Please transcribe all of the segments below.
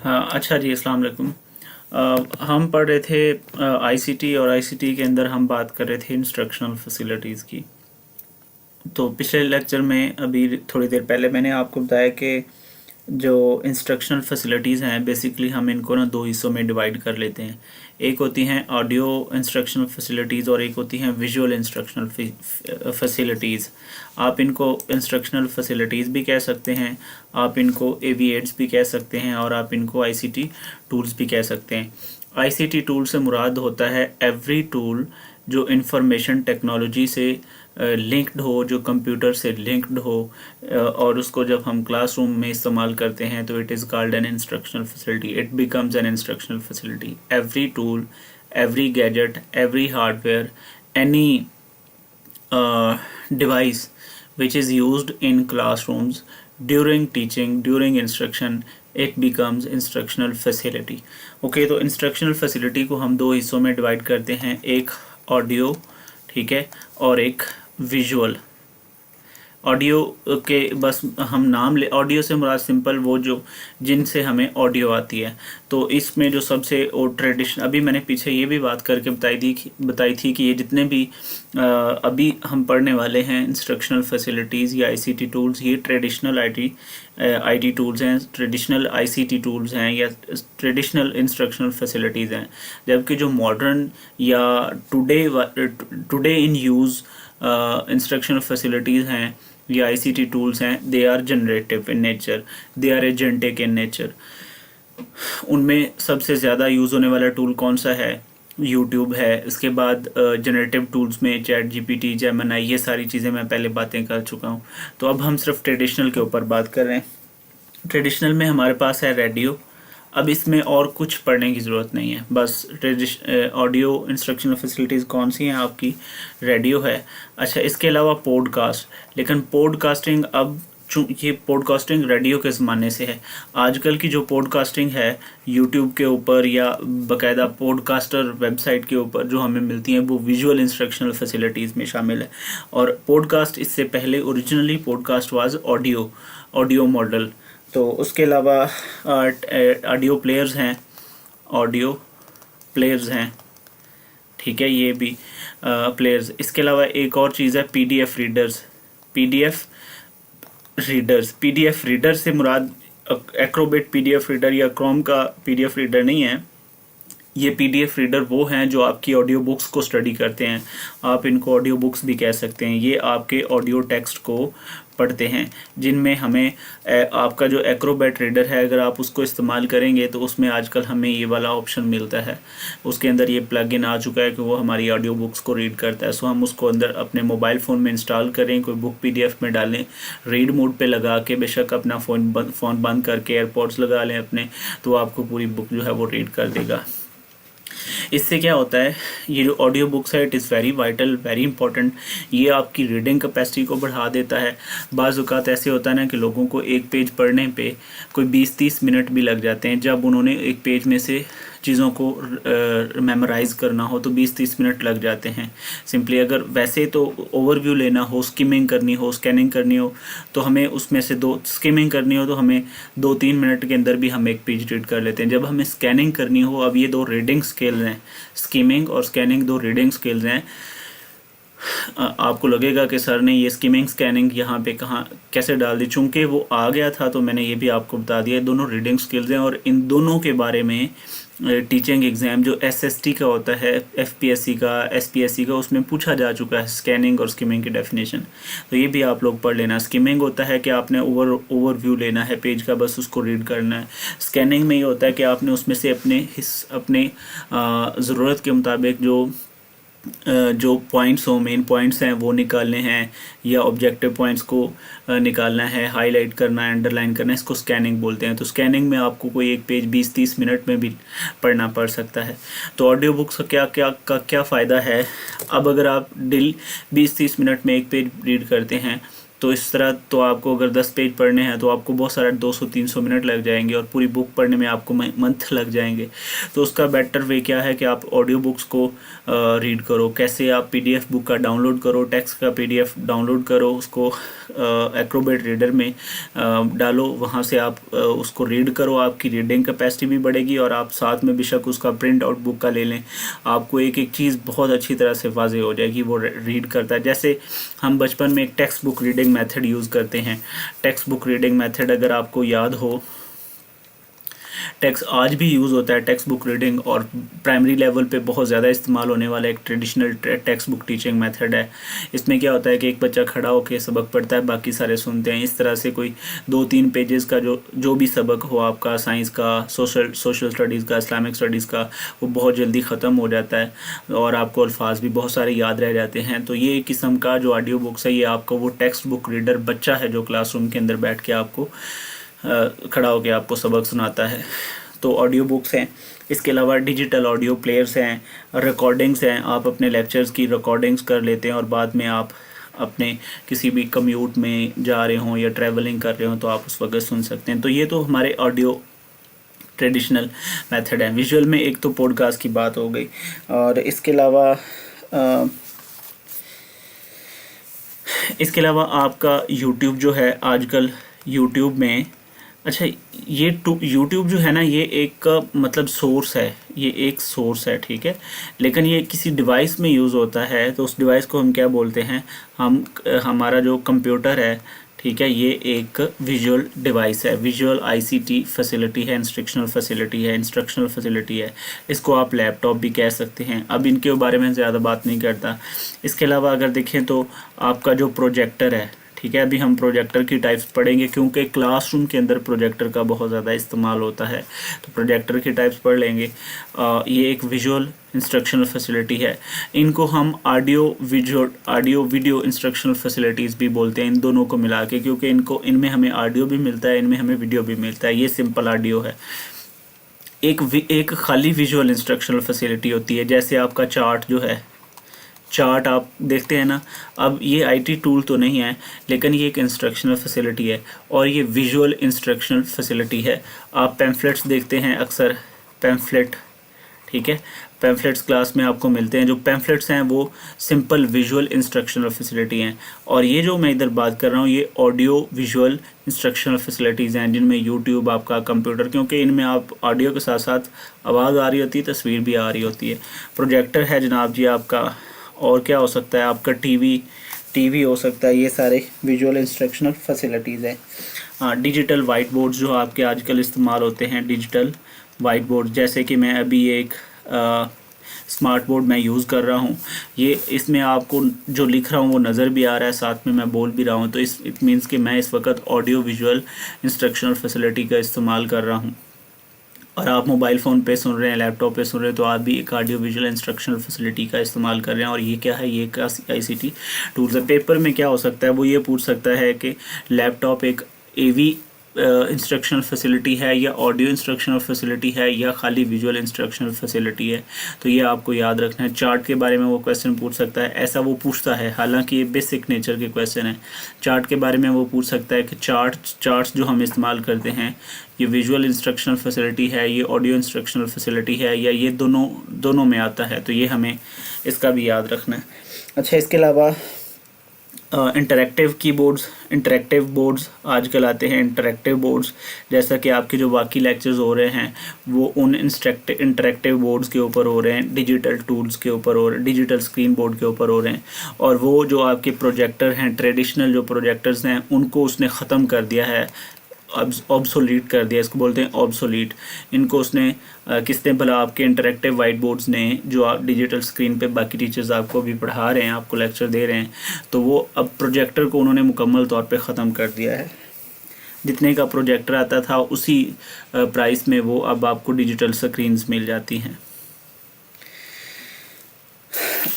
हाँ, अच्छा जी, अस्सलाम वालेकुम। हम पढ़ रहे थे आईसीटी, और आईसीटी के अंदर हम बात कर रहे थे इंस्ट्रक्शनल फैसिलिटीज़ की। तो पिछले लेक्चर में अभी थोड़ी देर पहले मैंने आपको बताया कि जो इंस्ट्रक्शनल फैसिलिटीज़ हैं, बेसिकली हम इनको ना दो हिस्सों में डिवाइड कर लेते हैं। एक होती हैं ऑडियो इंस्ट्रक्शनल फैसिलिटीज़ और एक होती हैं विजुअल इंस्ट्रक्शनल फैसिलिटीज़। आप इनको इंस्ट्रक्शनल फैसिलिटीज़ भी कह सकते हैं, आप इनको एवीएड्स भी कह सकते हैं, और आप इनको आईसीटी टूल्स भी कह सकते हैं। आईसीटी टूल से मुराद होता है एवरी टूल जो इंफॉर्मेशन टेक्नोलॉजी से लिंक्ड हो, जो कंप्यूटर से लिंक्ड हो, और उसको जब हम क्लासरूम में इस्तेमाल करते हैं तो it is called an instructional facility. It becomes N instructional facility. Every tool, every gadget, every hardware, any device which is used in classrooms during teaching, during instruction, it becomes instructional facility. Okay, तो instructional facility को हम दो हिस्सों में divide करते हैं, एक audio, ठीक है, और एक विजुअल। ऑडियो के बस हम नाम ले, ऑडियो से मुराद सिंपल वो जो जिनसे हमें ऑडियो आती है। तो इसमें जो सबसे ट्रेडिशन, अभी मैंने पीछे ये भी बात करके बताई थी कि ये जितने भी अभी हम पढ़ने वाले हैं इंस्ट्रक्शनल फैसिलिटीज़ या आईसीटी टूल्स, ये ट्रेडिशनल आईटी टूल्स हैं, ट्रेडिशनल आईसीटी टूल्स हैं, या ट्रेडिशनल इंस्ट्रक्शनल फैसिलिटीज़ हैं। जबकि जो मॉडर्न या today in use instructional facilities हैं या आईसीटी टूल्स हैं, they are generative in nature, they are agentic in nature. उनमें सबसे ज़्यादा यूज़ होने वाला टूल कौन सा है? यूट्यूब है। इसके बाद जनरेटिव टूल्स में चैट जीपीटी, जेमिनी, ये सारी चीज़ें मैं पहले बातें कर चुका हूँ। तो अब हम सिर्फ ट्रेडिशनल के ऊपर बात कर रहे हैं। ट्रेडिशनल में हमारे पास है रेडियो। अब इसमें और कुछ पढ़ने की ज़रूरत नहीं है, बस ऑडियो इंस्ट्रक्शनल फैसिलिटीज़ कौन सी हैं आपकी? रेडियो है। अच्छा, इसके अलावा पॉडकास्ट, लेकिन पॉडकास्टिंग अब ये पॉडकास्टिंग रेडियो के ज़माने से है। आजकल की जो पॉडकास्टिंग है यूट्यूब के ऊपर या बाकायदा पॉडकास्टर वेबसाइट के ऊपर जो हमें मिलती हैं, वो विजुअल इंस्ट्रक्शनल फैसिलिटीज़ में शामिल है। और पॉडकास्ट इससे पहले originally podcast was audio model. तो उसके अलावा ऑडियो प्लेयर्स हैं, ठीक है, ये भी प्लेयर्स। इसके अलावा एक और चीज़ है पीडीएफ रीडर से मुराद एक्रोबेट पीडीएफ रीडर या क्रोम का पीडीएफ रीडर नहीं है। ये पीडीएफ रीडर वो हैं जो आपकी ऑडियो बुक्स को स्टडी करते हैं। आप इनको ऑडियो बुक्स भी कह सकते हैं। ये आपके ऑडियो टेक्स्ट को पढ़ते हैं, जिनमें हमें आपका जो एक्रोबैट रीडर है, अगर आप उसको इस्तेमाल करेंगे तो उसमें आजकल हमें ये वाला ऑप्शन मिलता है। उसके अंदर ये प्लग इन आ चुका है कि वो हमारी ऑडियो बुक्स को रीड करता है। सो हम उसको अंदर अपने मोबाइल फ़ोन में इंस्टॉल करें, कोई बुक पीडीएफ में डालें, रीड मोड पे लगा के, बेशक अपना फ़ोन बंद करके एयरपॉड्स लगा लें अपने, तो आपको पूरी बुक जो है वो रीड कर देगा। इससे क्या होता है, ये जो ऑडियो बुक्स है, it is very vital, very important. ये आपकी रीडिंग कैपेसिटी को बढ़ा देता है। बाज़ औक़ात ऐसे होता है ना कि लोगों को एक पेज पढ़ने पे कोई 20-30 मिनट भी लग जाते हैं। जब उन्होंने एक पेज में से चीज़ों को मेमोराइज़ करना हो तो 20-30 मिनट लग जाते हैं सिंपली। अगर वैसे तो ओवरव्यू लेना हो, स्किमिंग करनी हो, स्कैनिंग करनी हो, तो हमें उसमें से स्किमिंग करनी हो तो हमें 2-3 मिनट के अंदर भी हम एक पेज रीड कर लेते हैं। जब हमें स्कैनिंग करनी हो, अब ये दो रीडिंग स्किल्स हैं, स्किमिंग और स्कैनिंग दो रीडिंग स्किल्स हैं। आपको लगेगा कि सर ने ये स्किमिंग स्कैनिंग यहाँ पे कहाँ कैसे डाल दी, चूँकि वो आ गया था तो मैंने ये भी आपको बता दिया। दोनों रीडिंग स्किल्स हैं और इन दोनों के बारे में टीचिंग एग्ज़ाम जो एसएसटी का होता है, एफपीएससी का, एसपीएससी का, उसमें पूछा जा चुका है स्कैनिंग और स्किमिंग की डेफिनेशन। तो ये भी आप लोग पढ़ लेना। स्किमिंग होता है कि आपने ओवरव्यू लेना है पेज का, बस उसको रीड करना है। स्कैनिंग में ये होता है कि आपने उसमें से अपने ज़रूरत के मुताबिक जो पॉइंट्स हो, मेन पॉइंट्स हैं, वो निकालने हैं, या ऑब्जेक्टिव पॉइंट्स को निकालना है, हाईलाइट करना है, अंडरलाइन करना है, इसको स्कैनिंग बोलते हैं। तो स्कैनिंग में आपको कोई एक पेज 20-30 मिनट में भी पढ़ना पड़ सकता है। तो ऑडियो बुक्स का क्या फ़ायदा है? अब अगर आप 20-30 मिनट में एक पेज रीड करते हैं तो इस तरह तो आपको अगर 10 पेज पढ़ने हैं तो आपको बहुत सारा 200-300 मिनट लग जाएंगे और पूरी बुक पढ़ने में आपको मंथ लग जाएंगे। तो उसका बेटर वे क्या है कि आप ऑडियो बुक्स को रीड करो। कैसे? आप पीडीएफ बुक का डाउनलोड करो, टेक्स्ट का पीडीएफ डाउनलोड करो, उसको एक्रोबेट रीडर में डालो, वहाँ से आप उसको रीड करो। आपकी रीडिंग कैपेसिटी भी बढ़ेगी और आप साथ में बेशक उसका प्रिंट आउट बुक का ले लें, आपको एक एक चीज़ बहुत अच्छी तरह से वाज़ेह हो जाएगी वो रीड करता है। जैसे हम बचपन में एक text book reading method use करते हैं। टेक्स्ट बुक रीडिंग मेथड अगर आपको याद हो, टेक्स्ट आज भी यूज़ होता है टेक्स्ट बुक रीडिंग, और प्राइमरी लेवल पे बहुत ज़्यादा इस्तेमाल होने वाला एक traditional text book teaching method है। इसमें क्या होता है कि एक बच्चा खड़ा होकर सबक पढ़ता है, बाकी सारे सुनते हैं। इस तरह से कोई 2-3 पेजेस का जो भी सबक हो आपका, साइंस का, सोशल स्टडीज़ का, इस्लामिक स्टडीज़ का, वो बहुत जल्दी ख़त्म हो जाता है और आपको अल्फाज भी बहुत सारे याद रह जाते हैं। तो ये एक किस्म का जो ऑडियो बुक्स है, ये आपको वो टेक्स्ट बुक रीडर बच्चा है जो क्लासरूम के अंदर बैठ के आपको खड़ा होकर आपको सबक सुनाता है। तो ऑडियो बुक्स हैं। इसके अलावा डिजिटल ऑडियो प्लेयर्स हैं, रिकॉर्डिंग्स हैं। आप अपने लेक्चर्स की रिकॉर्डिंग्स कर लेते हैं और बाद में आप अपने किसी भी कम्यूट में जा रहे हों या ट्रैवलिंग कर रहे हों तो आप उस वक्त सुन सकते हैं। तो ये तो हमारे ऑडियो ट्रेडिशनल मेथड है। विजुअल में एक तो पॉडकास्ट की बात हो गई, और इसके अलावा आपका यूट्यूब जो है आजकल, यूट्यूब में, अच्छा ये यूट्यूब जो है ना, ये एक मतलब सोर्स है, ये एक सोर्स है, ठीक है, लेकिन ये किसी डिवाइस में यूज़ होता है तो उस डिवाइस को हम क्या बोलते हैं, हमारा जो कंप्यूटर है, ठीक है, ये एक विजुअल डिवाइस है, विजुअल आईसीटी फैसिलिटी है, इंस्ट्रक्शनल फैसिलिटी है। इसको आप लैपटॉप भी कह सकते हैं। अब इनके बारे में ज़्यादा बात नहीं करता। इसके अलावा अगर देखें तो आपका जो प्रोजेक्टर है, ठीक है, अभी हम प्रोजेक्टर की टाइप्स पढ़ेंगे क्योंकि क्लासरूम के अंदर प्रोजेक्टर का बहुत ज़्यादा इस्तेमाल होता है, तो प्रोजेक्टर की टाइप्स पढ़ लेंगे। ये एक विजुअल इंस्ट्रक्शनल फैसिलिटी है। इनको हम ऑडियो वीडियो इंस्ट्रक्शनल फैसिलिटीज़ भी बोलते हैं, इन दोनों को मिला के, क्योंकि इनमें हमें ऑडियो भी मिलता है, इनमें हमें वीडियो भी मिलता है। ये सिंपल ऑडियो है। एक खाली विजुअल इंस्ट्रक्शनल फैसिलिटी होती है, जैसे आपका चार्ट जो है, चार्ट आप देखते हैं ना, अब ये आईटी टूल तो नहीं है लेकिन ये एक इंस्ट्रक्शनल फैसिलिटी है और ये विजुअल इंस्ट्रक्शनल फैसिलिटी है। आप पैम्फलेट्स देखते हैं अक्सर, पैम्फलेट, ठीक है, पैम्फलेट्स क्लास में आपको मिलते हैं। जो पैम्फलेट्स हैं वो सिंपल विजुअल इंस्ट्रक्शनल फैसिलिटी हैं, और ये जो मैं इधर बात कर रहा हूँ ये ऑडियो विजुअल इंस्ट्रक्शनल फैसिलिटीज़ हैं, जिनमें यूट्यूब, आपका कंप्यूटर, क्योंकि इनमें आप ऑडियो के साथ साथ आवाज़ आ रही होती है, तस्वीर भी आ रही होती है। प्रोजेक्टर है जनाब जी आपका, और क्या हो सकता है आपका टीवी हो सकता है। ये सारे विजुअल इंस्ट्रक्शनल फैसिलिटीज़ हैं। डिजिटल वाइट बोर्ड जो आपके आजकल इस्तेमाल होते हैं, डिजिटल वाइट बोर्ड, जैसे कि मैं अभी एक स्मार्ट बोर्ड मैं यूज़ कर रहा हूँ, ये इसमें आपको जो लिख रहा हूँ वो नज़र भी आ रहा है, साथ में मैं बोल भी रहा हूँ, तो इट मीन्स कि मैं इस वक्त ऑडियो विजुअल इंस्ट्रक्शनल फैसिलिटी का इस्तेमाल कर रहा हूँ। और आप मोबाइल फ़ोन पे सुन रहे हैं, लैपटॉप पे सुन रहे हैं, तो आप भी एक ऑडियो विजुअल इंस्ट्रक्शनल फैसिलिटी का इस्तेमाल कर रहे हैं। और ये क्या है, ये एक आईसीटी टूल्स है। पेपर में क्या हो सकता है, वो ये पूछ सकता है कि लैपटॉप एक एवी इंस्ट्रक्शनल फैसिलिटी है या ऑडियो इंस्ट्रक्शनल फैसिलिटी है या खाली विजुअल इंस्ट्रक्शनल फैसिलिटी है। तो ये आपको याद रखना है। चार्ट के बारे में वो क्वेश्चन पूछ सकता है, ऐसा वो पूछता है, हालांकि ये बेसिक नेचर के क्वेश्चन है। चार्ट के बारे में वो पूछ सकता है कि चार्ट्स जो हम इस्तेमाल करते हैं, ये विजुअल इंस्ट्रक्शनल फैसिलिटी है, ये ऑडियो इंस्ट्रक्शनल फैसिलिटी है, या ये दोनों में आता है। तो ये हमें इसका भी याद रखना है। अच्छा, इसके अलावा इंटरेक्टिव बोर्ड्स आजकल आते हैं। इंटरेक्टिव बोर्ड्स, जैसा कि आपके जो बाकी लेक्चर्स हो रहे हैं वो उन इंटरेक्टिव बोर्ड्स के ऊपर हो रहे हैं, डिजिटल टूल्स के ऊपर हो रहे हैं, डिजिटल स्क्रीन बोर्ड के ऊपर हो रहे हैं। और वो जो आपके प्रोजेक्टर हैं, ट्रेडिशनल जो प्रोजेक्टर्स हैं, उनको उसने ख़त्म कर दिया है, ऑब्सोलीट कर दिया, इसको बोलते हैं ऑब्सोलीट। इनको उसने किसने भला, आपके इंटरेक्टिव वाइट बोर्ड्स ने, जो आप डिजिटल स्क्रीन पे बाकी टीचर्स आपको भी पढ़ा रहे हैं, आपको लेक्चर दे रहे हैं, तो वो अब प्रोजेक्टर को उन्होंने मुकम्मल तौर पे ख़त्म कर दिया है। जितने का प्रोजेक्टर आता था उसी प्राइस में वो अब आपको डिजिटल स्क्रीन्स मिल जाती हैं।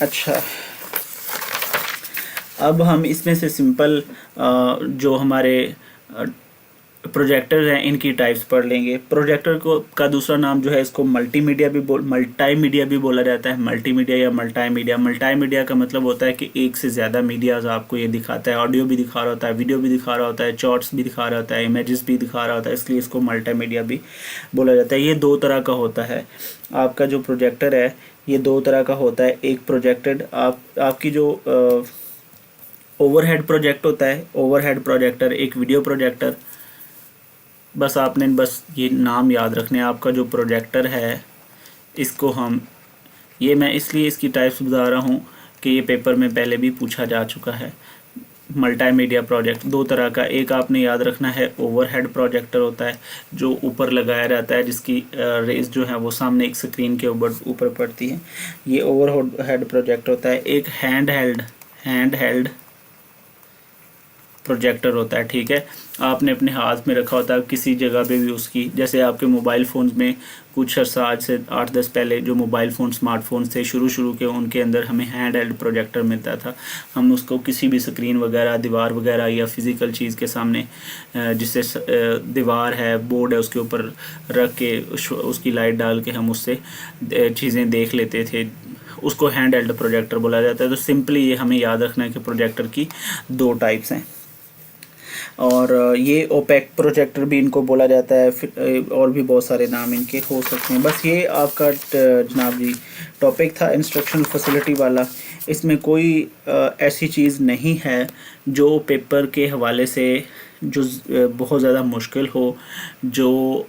अच्छा, अब हम इसमें से सिंपल जो हमारे प्रोजेक्टर हैं, इनकी टाइप्स पढ़ लेंगे। प्रोजेक्टर को का दूसरा नाम जो है, इसको मल्टीमीडिया भी बोला जाता है। मल्टीमीडिया या मल्टीमीडिया। मल्टीमीडिया का मतलब होता है कि एक से ज़्यादा मीडियाज आपको ये दिखाता है। ऑडियो भी दिखा रहा होता है, वीडियो भी दिखा रहा होता है, शॉर्ट्स भी दिखा रहा होता है, इमेजेस भी दिखा रहा होता है, इसलिए इसको मल्टीमीडिया भी बोला जाता है। ये दो तरह का होता है। आपका जो प्रोजेक्टर है ये दो तरह का होता है। एक प्रोजेक्टेड आपकी जो ओवरहेड प्रोजेक्ट होता है, ओवरहेड प्रोजेक्टर, एक वीडियो प्रोजेक्टर। बस आपने बस ये नाम याद रखने हैं। आपका जो प्रोजेक्टर है इसको ये मैं इसलिए इसकी टाइप्स बता रहा हूँ कि ये पेपर में पहले भी पूछा जा चुका है। मल्टीमीडिया प्रोजेक्ट दो तरह का, एक आपने याद रखना है ओवरहेड प्रोजेक्टर होता है जो ऊपर लगाया रहता है, जिसकी रेज जो है वो सामने एक स्क्रीन के ऊपर पड़ती है, ये ओवरहेड प्रोजेक्टर होता है। एक हैंड हेल्ड प्रोजेक्टर होता है, ठीक है। आपने अपने हाथ में रखा होता है, किसी जगह पे भी उसकी, जैसे आपके मोबाइल फ़ोन्स में कुछ अर्सा आज से 8-10 पहले जो मोबाइल फ़ोन स्मार्टफोन थे शुरू के, उनके अंदर हमें हैंड हेल्ड प्रोजेक्टर मिलता था। हम उसको किसी भी स्क्रीन वगैरह, दीवार वगैरह या फिज़िकल चीज़ के सामने, जिससे दीवार है, बोर्ड है, उसके ऊपर रख के उसकी लाइट डाल के हम उससे चीज़ें देख लेते थे। उसको हैंड हेल्ड प्रोजेक्टर बोला जाता है। तो सिंपली ये हमें याद रखना है कि प्रोजेक्टर की दो टाइप्स हैं। और ये ओपेक प्रोजेक्टर भी इनको बोला जाता है। फिर और भी बहुत सारे नाम इनके हो सकते हैं। बस ये आपका जनाब जी टॉपिक था इंस्ट्रक्शनल फैसिलिटी वाला। इसमें कोई ऐसी चीज़ नहीं है जो पेपर के हवाले से जो बहुत ज़्यादा मुश्किल हो, जो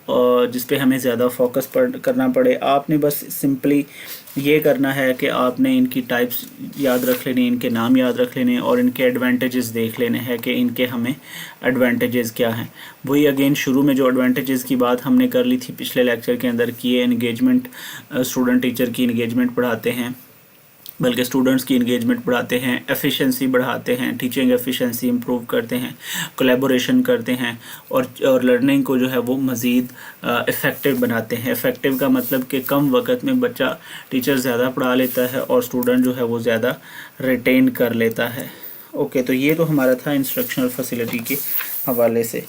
जिस पे हमें ज़्यादा फोकस करना पड़े। आपने बस सिंपली ये करना है कि आपने इनकी टाइप्स याद रख लेनी, इनके नाम याद रख लेने और इनके एडवांटेजेस देख लेने हैं कि इनके हमें एडवांटेजेस क्या हैं। वही अगेन शुरू में जो एडवांटेजेस की बात हमने कर ली थी पिछले लेक्चर के अंदर कि ये इंगेजमेंट, स्टूडेंट टीचर की इंगेजमेंट बढ़ाते हैं, बल्कि स्टूडेंट्स की इंगेजमेंट बढ़ाते हैं, एफिशिएंसी बढ़ाते हैं, टीचिंग एफिशिएंसी इंप्रूव करते हैं, कोलैबोरेशन करते हैं और लर्निंग को जो है वो मज़ीद इफ़ेक्टिव बनाते हैं। इफ़ेक्टिव का मतलब कि कम वक्त में बच्चा टीचर ज़्यादा पढ़ा लेता है और स्टूडेंट जो है वो ज़्यादा रिटेन कर लेता है। ओके, तो ये तो हमारा था इंस्ट्रक्शनल फैसिलिटी के हवाले से।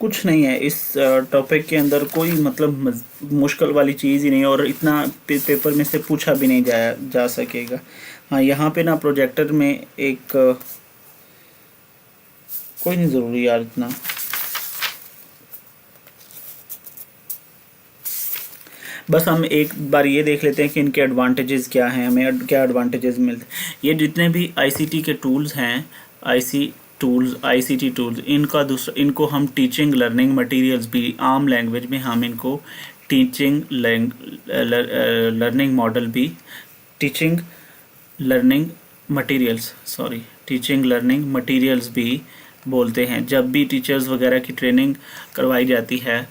कुछ नहीं है इस टॉपिक के अंदर, कोई मतलब मुश्किल वाली चीज़ ही नहीं, और इतना पेपर में से पूछा भी नहीं जा सकेगा। हाँ, यहाँ पे ना प्रोजेक्टर में एक कोई नहीं ज़रूरी यार इतना। बस हम एक बार ये देख लेते हैं कि इनके एडवांटेजेस क्या हैं, हमें क्या एडवांटेजेस मिलते हैं। ये जितने भी आईसीटी के टूल्स हैं, आईसीटी टूल्स, इनको हम टीचिंग लर्निंग मटेरियल्स भी, आम लैंग्वेज में हम इनको टीचिंग लर्निंग मॉडल भी, टीचिंग लर्निंग मटेरियल्स भी बोलते हैं। जब भी टीचर्स वगैरह की ट्रेनिंग करवाई जाती है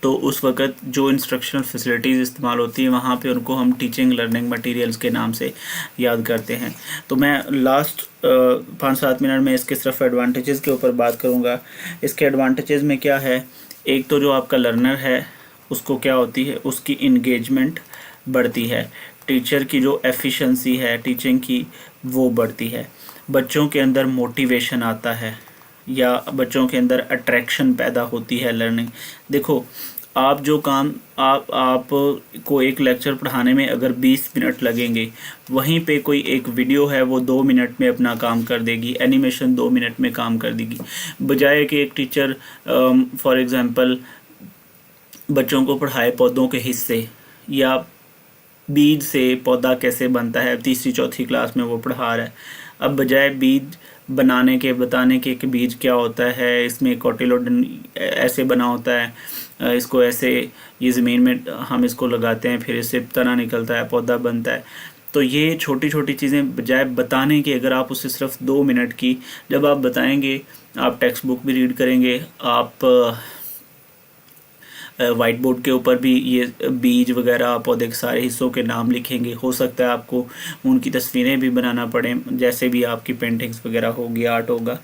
तो उस वक़्त जो इंस्ट्रक्शनल फैसिलिटीज़ इस्तेमाल होती हैं वहाँ पे उनको हम टीचिंग लर्निंग मटेरियल्स के नाम से याद करते हैं। तो मैं लास्ट 5-7 मिनट में इसके सिर्फ एडवांटेजेस के ऊपर बात करूँगा। इसके एडवांटेजेस में क्या है, एक तो जो आपका लर्नर है उसको क्या होती है, उसकी इंगेजमेंट बढ़ती है, टीचर की जो एफिशिएंसी है टीचिंग की वो बढ़ती है, बच्चों के अंदर मोटिवेशन आता है या बच्चों के अंदर अट्रैक्शन पैदा होती है लर्निंग। देखो, आप जो काम आप को एक लेक्चर पढ़ाने में अगर 20 मिनट लगेंगे, वहीं पे कोई एक वीडियो है वो 2 मिनट में अपना काम कर देगी, एनिमेशन 2 मिनट में काम कर देगी, बजाय कि एक टीचर फॉर एग्ज़ाम्पल बच्चों को पढ़ाए पौधों के हिस्से या बीज से पौधा कैसे बनता है, 3री-4थी क्लास में वो पढ़ा रहा है। अब बजाय बीज बनाने के बताने के कि बीज क्या होता है, इसमें कोटिलोडन ऐसे बना होता है, इसको ऐसे ये ज़मीन में हम इसको लगाते हैं, फिर इससे तना निकलता है, पौधा बनता है। तो ये छोटी छोटी चीज़ें बजाय बताने की, अगर आप उसे सिर्फ 2 मिनट की जब आप बताएंगे, आप टेक्स्ट बुक भी रीड करेंगे, आप वाइट बोर्ड के ऊपर भी ये बीज वगैरह पौधे के सारे हिस्सों के नाम लिखेंगे। हो सकता है आपको उनकी तस्वीरें भी बनाना पड़े, जैसे भी आपकी पेंटिंग्स वगैरह होगी, आर्ट होगा,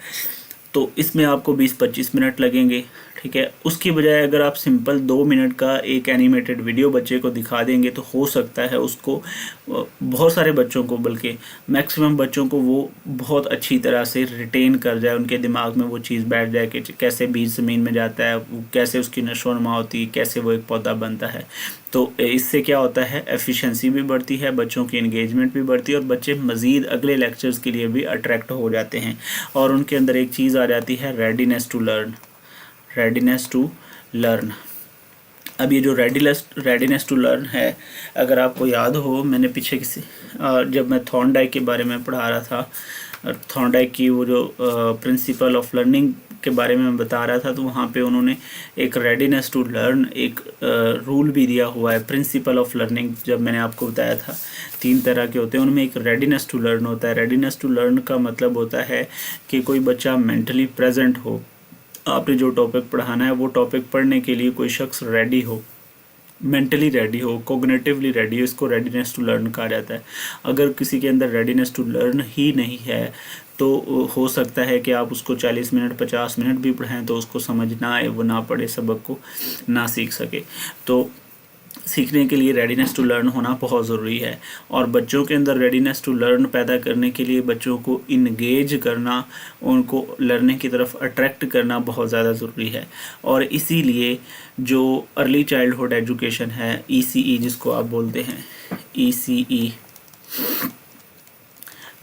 तो इसमें आपको 20-25 मिनट लगेंगे। ठीक है। उसकी बजाय अगर आप सिंपल 2 मिनट का एक एनिमेटेड वीडियो बच्चे को दिखा देंगे तो हो सकता है उसको बहुत सारे बच्चों को, बल्कि मैक्सिमम बच्चों को वो बहुत अच्छी तरह से रिटेन कर जाए, उनके दिमाग में वो चीज़ बैठ जाए कि कैसे बीज ज़मीन में जाता है, कैसे उसकी नशोनुमा होती है, कैसे वो एक पौधा बनता है। तो इससे क्या होता है, एफिशिएंसी भी बढ़ती है, बच्चों की इंगेजमेंट भी बढ़ती है और बच्चे मज़ीद अगले लेक्चर्स के लिए भी अट्रैक्ट हो जाते हैं और उनके अंदर एक चीज़ आ जाती है, readiness to learn. Readiness to learn. अब ये जो रेडीनेस टू लर्न है, अगर आपको याद हो, मैंने पीछे जब मैं थॉर्नडाइक के बारे में पढ़ा रहा था, थॉर्नडाइक की वो जो प्रिंसिपल ऑफ लर्निंग के बारे में मैं बता रहा था, तो वहाँ पे उन्होंने एक रेडीनेस टू लर्न एक रूल भी दिया हुआ है। प्रिंसिपल ऑफ लर्निंग जब मैंने आपको बताया था 3 तरह के होते हैं, उनमें एक रेडीनेस टू लर्न होता है। रेडीनेस टू लर्न का मतलब होता है कि कोई बच्चा मेंटली प्रेजेंट हो, आपने जो टॉपिक पढ़ाना है वो टॉपिक पढ़ने के लिए कोई शख्स रेडी हो, मेंटली रेडी हो, कोग्निटिवली रेडी हो, इसको रेडीनेस टू लर्न कहा जाता है। अगर किसी के अंदर रेडीनेस टू लर्न ही नहीं है तो हो सकता है कि आप उसको 40 मिनट 50 मिनट भी पढ़ाएं तो उसको समझ ना आए, वो ना पढ़े, सबक को ना सीख सके। तो सीखने के लिए रेडीनेस टू लर्न होना बहुत ज़रूरी है और बच्चों के अंदर रेडीनेस टू लर्न पैदा करने के लिए बच्चों को इंगेज करना, उनको लर्निंग की तरफ अट्रैक्ट करना बहुत ज़्यादा ज़रूरी है। और इसीलिए जो अर्ली चाइल्डहुड एजुकेशन है, ECE जिसको आप बोलते हैं, ECE,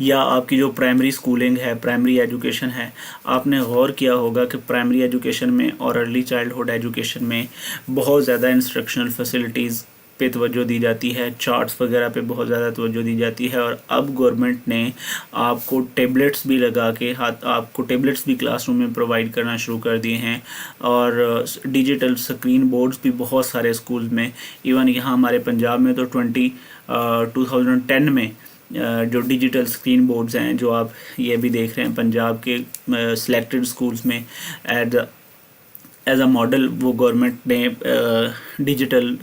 या आपकी जो प्राइमरी स्कूलिंग है, प्राइमरी एजुकेशन है, आपने गौर किया होगा कि प्राइमरी एजुकेशन में और अर्ली चाइल्डहुड एजुकेशन में बहुत ज़्यादा इंस्ट्रक्शनल फैसिलिटीज़ पे तवज्जो दी जाती है, चार्ट्स वगैरह पे बहुत ज़्यादा तवज्जो दी जाती है। और अब गवर्नमेंट ने आपको टेबलेट्स भी लगा के आपको टेबलेट्स भी क्लासरूम में प्रोवाइड करना शुरू कर दिए हैं और डिजिटल स्क्रीन बोर्ड्स भी बहुत सारे स्कूल में, इवन यहाँ हमारे पंजाब में तो 2010 में जो डिजिटल स्क्रीन बोर्ड्स हैं, जो आप ये भी देख रहे हैं पंजाब के सिलेक्टेड स्कूल्स में एज अ मॉडल, वो गवर्नमेंट ने डिजिटल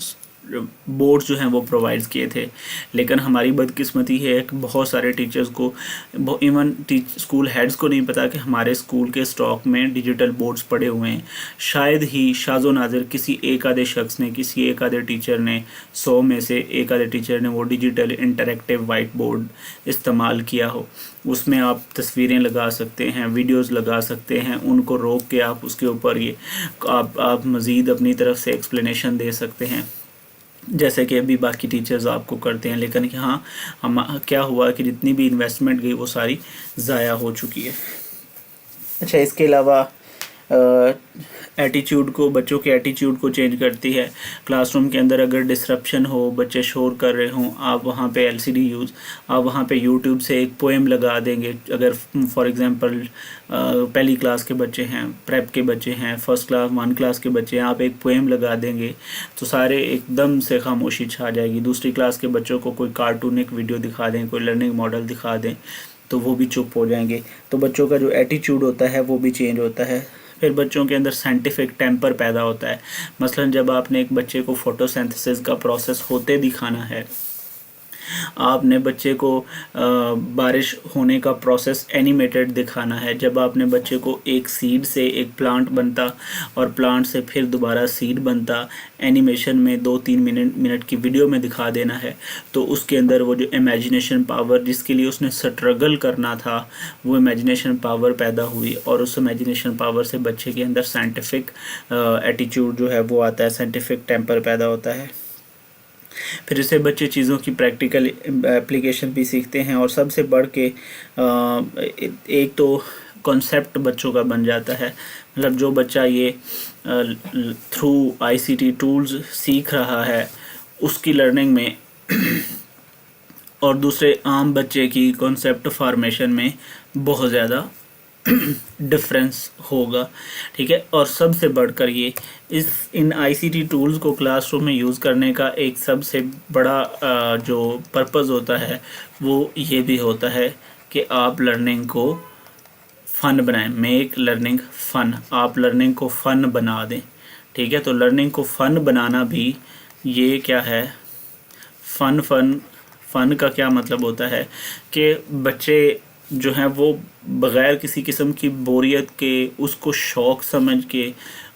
बोर्ड्स जो हैं वो प्रोवाइड किए थे। लेकिन हमारी बदकिस्मती है कि बहुत सारे टीचर्स को, इवन स्कूल हेड्स को नहीं पता कि हमारे स्कूल के स्टॉक में डिजिटल बोर्ड्स पड़े हुए हैं। शायद ही शाज़ो नाज़िर किसी एक आधे शख्स ने, किसी एक आधे टीचर ने, 100 में से एक आधे टीचर ने वो डिजिटल इंटरेक्टिव वाइट बोर्ड इस्तेमाल किया हो। उसमें आप तस्वीरें लगा सकते हैं, वीडियोस लगा सकते हैं, उनको रोक के आप उसके ऊपर ये आप मज़ीद अपनी तरफ से एक्सप्लेनेशन दे सकते हैं, जैसे कि अभी बाकी टीचर्स आपको करते हैं। लेकिन यहाँ हम क्या हुआ कि जितनी भी इन्वेस्टमेंट गई वो सारी ज़ाया हो चुकी है। अच्छा, इसके अलावा एटीट्यूड को, बच्चों के एटीट्यूड को चेंज करती है। क्लासरूम के अंदर अगर डिसरप्शन हो, बच्चे शोर कर रहे हों, आप वहाँ पे आप वहाँ पे यूट्यूब से एक पोएम लगा देंगे। अगर फॉर एग्जांपल पहली क्लास के बच्चे हैं, प्रेप के बच्चे हैं, फर्स्ट क्लास 1 क्लास के बच्चे हैं, आप एक पोएम लगा देंगे तो सारे एकदम से खामोशी छा जाएगी। दूसरी क्लास के बच्चों को कोई कार्टूनिक वीडियो दिखा दें, कोई लर्निंग मॉडल दिखा दें तो वो भी चुप हो जाएंगे। तो बच्चों का जो एटीट्यूड होता है वो भी चेंज होता है। फिर बच्चों के अंदर साइंटिफिक टेम्पर पैदा होता है। मसलन जब आपने एक बच्चे को फोटोसिंथेसिस का प्रोसेस होते दिखाना है, आपने बच्चे को बारिश होने का प्रोसेस एनिमेटेड दिखाना है, जब आपने बच्चे को एक सीड से एक प्लांट बनता और प्लांट से फिर दोबारा सीड बनता एनिमेशन में 2-3 मिनट की वीडियो में दिखा देना है, तो उसके अंदर वो जो इमेजिनेशन पावर जिसके लिए उसने स्ट्रगल करना था, वो इमेजिनेशन पावर पैदा हुई और उस इमेजिनेशन पावर से बच्चे के अंदर साइंटिफिक एटीट्यूड जो है वो आता है, साइंटिफिक टेम्पर पैदा होता है। फिर इससे बच्चे चीज़ों की प्रैक्टिकल एप्लीकेशन भी सीखते हैं और सबसे बढ़ के एक तो कॉन्सेप्ट बच्चों का बन जाता है। मतलब जो बच्चा ये थ्रू ICT टूल्स सीख रहा है उसकी लर्निंग में और दूसरे आम बच्चे की कॉन्सेप्ट फॉर्मेशन में बहुत ज़्यादा डिफरेंस होगा, ठीक है। और सबसे बढ़कर ये इन ICT टूल्स को क्लासरूम में यूज़ करने का एक सबसे बड़ा जो पर्पस होता है वो ये भी होता है कि आप लर्निंग को फ़न बनाएं, मेक लर्निंग फ़न, आप लर्निंग को फ़न बना दें, ठीक है। तो लर्निंग को फ़न बनाना भी ये क्या है, फ़न का क्या मतलब होता है कि बच्चे जो हैं वो बग़ैर किसी किस्म की बोरियत के, उसको शौक़ समझ के,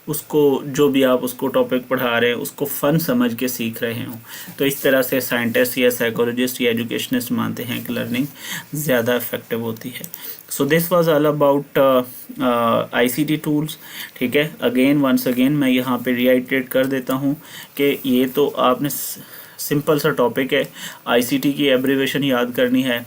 उसको जो भी आप उसको टॉपिक पढ़ा रहे हैं उसको फ़न समझ के सीख रहे हों। तो इस तरह से साइंटिस्ट या साइकोलॉजिस्ट या एजुकेशनिस्ट मानते हैं कि लर्निंग ज़्यादा इफ़ेक्टिव होती है। So this was all about ICT tools. ठीक है, अगेन वंस अगेन मैं यहाँ पे रिआइट्रेट कर देता हूँ कि ये तो आपने सिंपल सा टॉपिक है, ICT की एब्रीवेशन याद करनी है,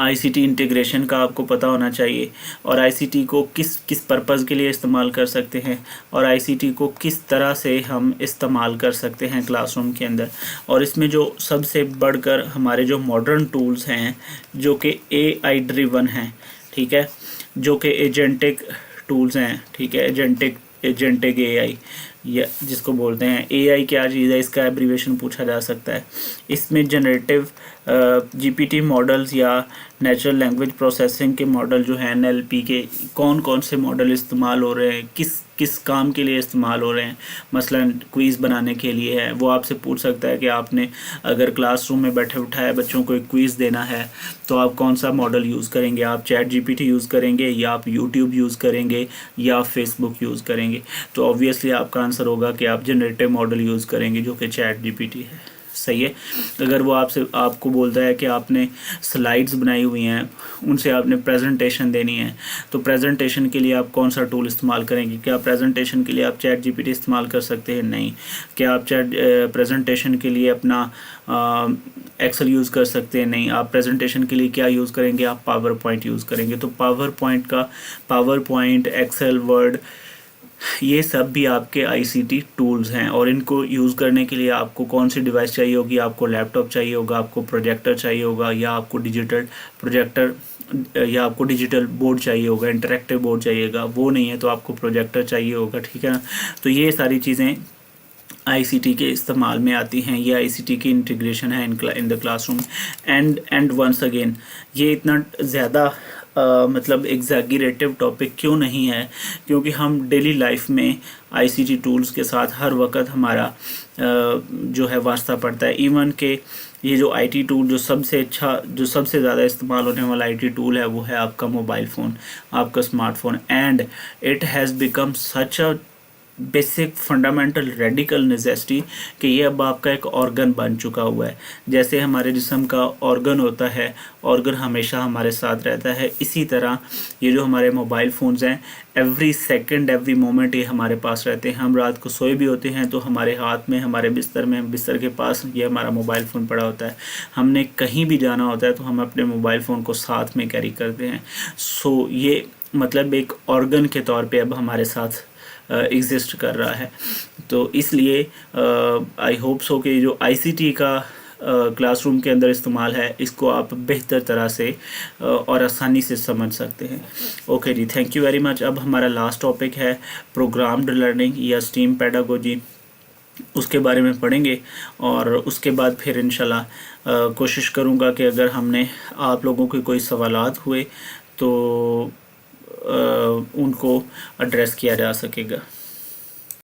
ICT इंटीग्रेशन का आपको पता होना चाहिए, और ICT को किस किस पर्पज़ के लिए इस्तेमाल कर सकते हैं, और ICT को किस तरह से हम इस्तेमाल कर सकते हैं क्लासरूम के अंदर। और इसमें जो सबसे बढ़कर हमारे जो मॉडर्न टूल्स हैं जो कि AI ड्रिवन हैं, ठीक है, जो कि एजेंटिक टूल्स हैं, ठीक है, एजेंटिक AI या जिसको बोलते हैं AI क्या चीज़ है, इसका एब्रीवेशन पूछा जा सकता है। इसमें जनरेटिव GPT मॉडल्स या नेचुरल लैंग्वेज प्रोसेसिंग के मॉडल जो हैं NLP के, कौन कौन से मॉडल इस्तेमाल हो रहे हैं, किस किस काम के लिए इस्तेमाल हो रहे हैं। मसलन क्विज़ बनाने के लिए है, वो आपसे पूछ सकता है कि आपने अगर क्लासरूम में बैठे उठाए बच्चों को एक क्विज़ देना है तो आप कौन सा मॉडल यूज़ करेंगे, आप चैट GPT यूज़ करेंगे या आप यूट्यूब यूज़ करेंगे या फेसबुक यूज़ करेंगे। तो ऑब्वियसली आपका आंसर होगा कि आप जनरेटिव मॉडल यूज़ करेंगे जो कि चैट GPT है। सही है। अगर वो आपको बोलता है कि आपने स्लाइड्स बनाई हुई हैं, उनसे आपने प्रेजेंटेशन देनी है, तो प्रेजेंटेशन के लिए आप कौन सा टूल इस्तेमाल करेंगे? क्या प्रेजेंटेशन के लिए आप चैट GPT इस्तेमाल कर सकते हैं? नहीं। क्या आप प्रेजेंटेशन के लिए अपना एक्सेल यूज़ कर सकते हैं? नहीं। आप प्रेजेंटेशन के लिए क्या यूज़ करेंगे? आप पावर पॉइंट यूज़ करेंगे। तो पावर पॉइंट, एक्सेल, वर्ड, ये सब भी आपके ICT टूल्स हैं, और इनको यूज़ करने के लिए आपको कौन सी डिवाइस चाहिए होगी? आपको लैपटॉप चाहिए होगा, आपको प्रोजेक्टर चाहिए होगा, या आपको डिजिटल प्रोजेक्टर या आपको डिजिटल बोर्ड चाहिए होगा, इंटरेक्टिव बोर्ड चाहिएगा। वो नहीं है तो आपको प्रोजेक्टर चाहिए होगा। ठीक है ना। तो ये सारी चीज़ें ICT के इस्तेमाल में आती हैं, ये ICT की इंटीग्रेशन है in the classroom. And once again, ये इतना ज़्यादा मतलब एग्जैगरेटिव टॉपिक क्यों नहीं है? क्योंकि हम डेली लाइफ में ICT टूल्स के साथ हर वक्त हमारा जो है वास्ता पड़ता है। इवन के ये जो IT टूल जो सबसे ज़्यादा इस्तेमाल होने वाला IT टूल है वो है आपका मोबाइल फ़ोन, आपका smartphone. And it has become such a basic fundamental radical necessity कि ये अब आपका एक ऑर्गन बन चुका हुआ है। जैसे हमारे जिस्म का ऑर्गन होता है, ऑर्गन हमेशा हमारे साथ रहता है, इसी तरह ये जो हमारे मोबाइल फ़ोन्स हैं, एवरी सेकंड एवरी मोमेंट ये हमारे पास रहते हैं। हम रात को सोए भी होते हैं तो हमारे हाथ में, हमारे बिस्तर के पास ये हमारा मोबाइल फ़ोन पड़ा होता है। हमने कहीं भी जाना होता है तो हम अपने मोबाइल फ़ोन को साथ में कैरी करते हैं। सो ये मतलब एक ऑर्गन के तौर पे अब हमारे साथ एग्जिस्ट कर रहा है। तो इसलिए आई होप सो कि जो ICT का क्लासरूम के अंदर इस्तेमाल है, इसको आप बेहतर तरह से और आसानी से समझ सकते हैं। ओके जी, थैंक यू वेरी मच। अब हमारा लास्ट टॉपिक है प्रोग्राम्ड लर्निंग या स्टीम पेडागोजी, उसके बारे में पढ़ेंगे, और उसके बाद फिर इंशाल्लाह कोशिश करूँगा कि अगर हमने आप लोगों के कोई सवालात हुए तो उनको एड्रेस किया जा सकेगा।